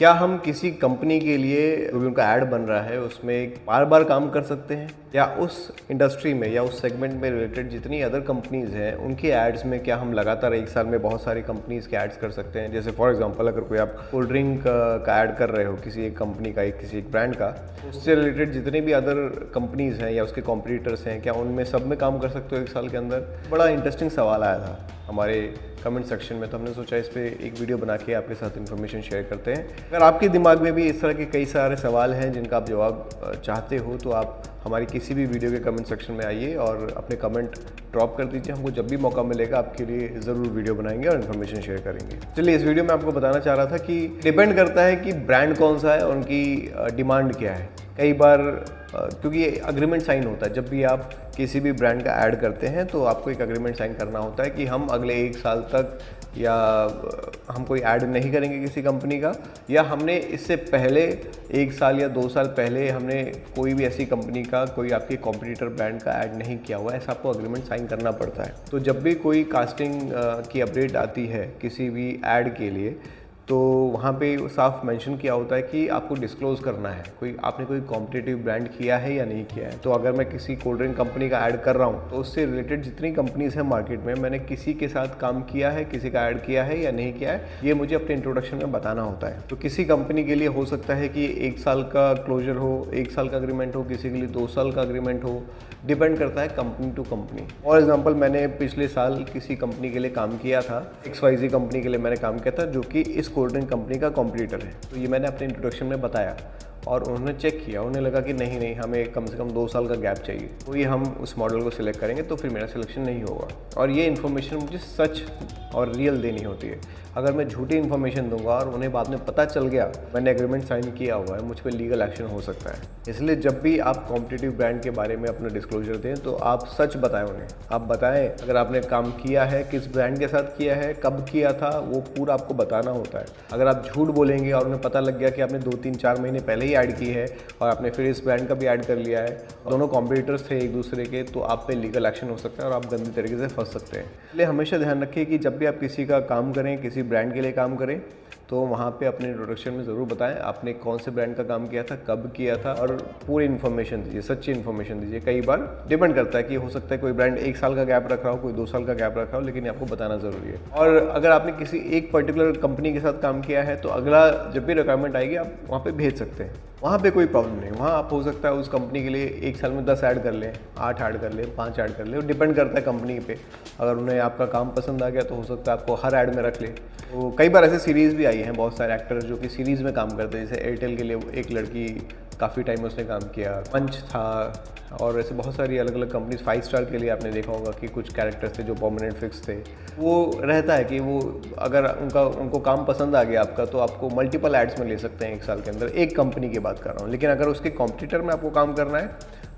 क्या हम किसी कंपनी के लिए जो भी उनका ऐड बन रहा है उसमें बार बार काम कर सकते हैं, या उस इंडस्ट्री में या उस सेगमेंट में रिलेटेड जितनी अदर कंपनीज़ हैं उनके एड्स में क्या हम लगातार एक साल में बहुत सारी कंपनीज़ के एड्स कर सकते हैं। जैसे फॉर एग्जांपल अगर कोई आप कोल्ड ड्रिंक का ऐड कर रहे हो किसी एक कंपनी का, किसी एक ब्रांड का, उससे रिलेटेड जितने भी अदर कंपनीज़ हैं या उसके कॉम्पिटिटर्स हैं, क्या उनमें सब में काम कर सकते हो एक साल के अंदर। बड़ा इंटरेस्टिंग सवाल आया था हमारे कमेंट सेक्शन में, तो हमने सोचा इस पे एक वीडियो बना के आपके साथ इन्फॉर्मेशन शेयर करते हैं। अगर आपके दिमाग में भी इस तरह के कई सारे सवाल हैं जिनका आप जवाब चाहते हो तो आप हमारी किसी भी वीडियो के कमेंट सेक्शन में आइए और अपने कमेंट ड्रॉप कर दीजिए। हमको जब भी मौका मिलेगा आपके लिए ज़रूर वीडियो बनाएंगे और इन्फॉर्मेशन शेयर करेंगे। चलिए, इस वीडियो में आपको बताना चाह रहा था कि डिपेंड करता है कि ब्रांड कौन सा है और उनकी डिमांड क्या है। कई बार क्योंकि अग्रीमेंट साइन होता है, जब भी आप किसी भी ब्रांड का ऐड करते हैं तो आपको एक अग्रीमेंट साइन करना होता है कि हम अगले एक साल तक या हम कोई ऐड नहीं करेंगे किसी कंपनी का, या हमने इससे पहले एक साल या 2 साल पहले हमने कोई भी ऐसी कंपनी का, कोई आपके कॉम्पिटिटर ब्रांड का ऐड नहीं किया हुआ है। ऐसा आपको अग्रीमेंट साइन करना पड़ता है। तो जब भी कोई कास्टिंग की अपडेट आती है किसी भी ऐड के लिए, तो वहाँ पे साफ मेंशन किया होता है कि आपको डिस्क्लोज करना है आपने कोई कॉम्पिटिटिव ब्रांड किया है या नहीं किया है। तो अगर मैं किसी कोल्ड ड्रिंक कंपनी का ऐड कर रहा हूँ तो उससे रिलेटेड जितनी कंपनीज हैं मार्केट में, मैंने किसी के साथ काम किया है, किसी का ऐड किया है या नहीं किया है, ये मुझे अपने इंट्रोडक्शन में बताना होता है। तो किसी कंपनी के लिए हो सकता है कि 1 साल का क्लोजर हो, 1 साल का अग्रीमेंट हो, किसी के लिए 2 साल का अग्रीमेंट हो, डिपेंड करता है company to company. For example, मैंने पिछले साल किसी कंपनी के लिए काम किया था, XYZ कंपनी के लिए मैंने काम किया था, जो कि इस कोल्ड ड्रिंक कंपनी का कॉम्पिटिटर है। तो ये मैंने अपने इंट्रोडक्शन में बताया और उन्होंने चेक किया, उन्हें लगा कि नहीं हमें कम से कम 2 साल का गैप चाहिए, तो ये हम उस मॉडल को सिलेक्ट करेंगे, तो फिर मेरा सिलेक्शन नहीं होगा। और ये इन्फॉर्मेशन मुझे सच और रियल देनी होती है। अगर मैं झूठी इन्फॉर्मेशन दूंगा और उन्हें बाद में पता चल गया मैंने एग्रीमेंट साइन किया हुआ है, मुझ पर लीगल एक्शन हो सकता है। इसलिए जब भी आप कॉम्पिटिटिव ब्रांड के बारे में अपना डिस्क्लोजर दें तो आप सच बताएं उन्हें। आप बताएं अगर आपने काम किया है, किस ब्रांड के साथ किया है, कब किया था, वो पूरा आपको बताना होता है। अगर आप झूठ बोलेंगे और उन्हें पता लग गया कि आपने 2-3-4 महीने पहले ही ऐड की है और आपने फिर इस ब्रांड का भी ऐड कर लिया है, दोनों कॉम्पिटिटर्स थे एक दूसरे के, तो आप पे लीगल एक्शन हो सकता है और आप गंदी तरीके से फंस सकते हैं। इसलिए हमेशा ध्यान रखिए कि जब भी आप किसी का काम करें, किसी ब्रांड के लिए काम करें, तो वहाँ पे अपने इंट्रोडक्शन में ज़रूर बताएं आपने कौन से ब्रांड का काम किया था, कब किया था, और पूरी इन्फॉर्मेशन दीजिए, सच्ची इन्फॉर्मेशन दीजिए। कई बार डिपेंड करता है कि हो सकता है कोई ब्रांड 1 साल का गैप रख रहा हो, कोई 2 साल का गैप रखा हो, लेकिन आपको बताना ज़रूरी है। और अगर आपने किसी एक पर्टिकुलर कंपनी के साथ काम किया है तो अगला जब भी रिक्वायरमेंट आएगी आप वहाँ पर भेज सकते हैं, वहाँ पे कोई प्रॉब्लम नहीं। वहाँ आप हो सकता है उस कंपनी के लिए 1 साल में 10 ऐड कर लें, 8 ऐड कर लें, 5 ऐड कर लें, वो डिपेंड करता है कंपनी पे। अगर उन्हें आपका काम पसंद आ गया तो हो सकता है आपको हर ऐड में रख ले। तो कई बार ऐसे सीरीज़ भी आई हैं, बहुत सारे एक्टर्स जो कि सीरीज़ में काम करते हैं। जैसे एयरटेल के लिए एक लड़की काफ़ी टाइम उसने काम किया, पंच था, और ऐसे बहुत सारी अलग अलग कंपनीज। 5 स्टार के लिए आपने देखा होगा कि कुछ कैरेक्टर्स थे जो परमानेंट फिक्स थे। वो रहता है कि वो अगर उनको काम पसंद आ गया आपका, तो आपको मल्टीपल एड्स में ले सकते हैं 1 साल के अंदर। एक कंपनी की बात कर रहा हूँ, लेकिन अगर उसके कॉम्पिटिटर में आपको काम करना है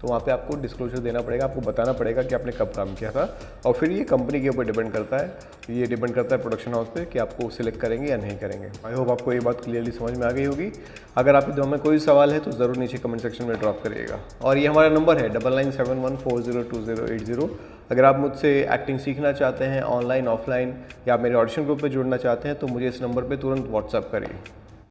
तो वहाँ पे आपको डिस्क्लोजर देना पड़ेगा, आपको बताना पड़ेगा कि आपने कब काम किया था। और फिर ये कंपनी के ऊपर डिपेंड करता है, ये डिपेंड करता है प्रोडक्शन हाउस पे कि आपको सिलेक्ट करेंगे या नहीं करेंगे। आई होप आपको ये बात क्लियरली समझ में आ गई होगी। अगर आपके दिमाग में कोई सवाल है तो ज़रूर नीचे कमेंट सेक्शन में ड्रॉप करिएगा। और ये हमारा नंबर है 9971402080। अगर आप मुझसे एक्टिंग सीखना चाहते हैं ऑनलाइन ऑफलाइन, या मेरे ऑडिशन ग्रुप पर जुड़ना चाहते हैं, तो मुझे इस नंबर पर तुरंत व्हाट्सअप करिए।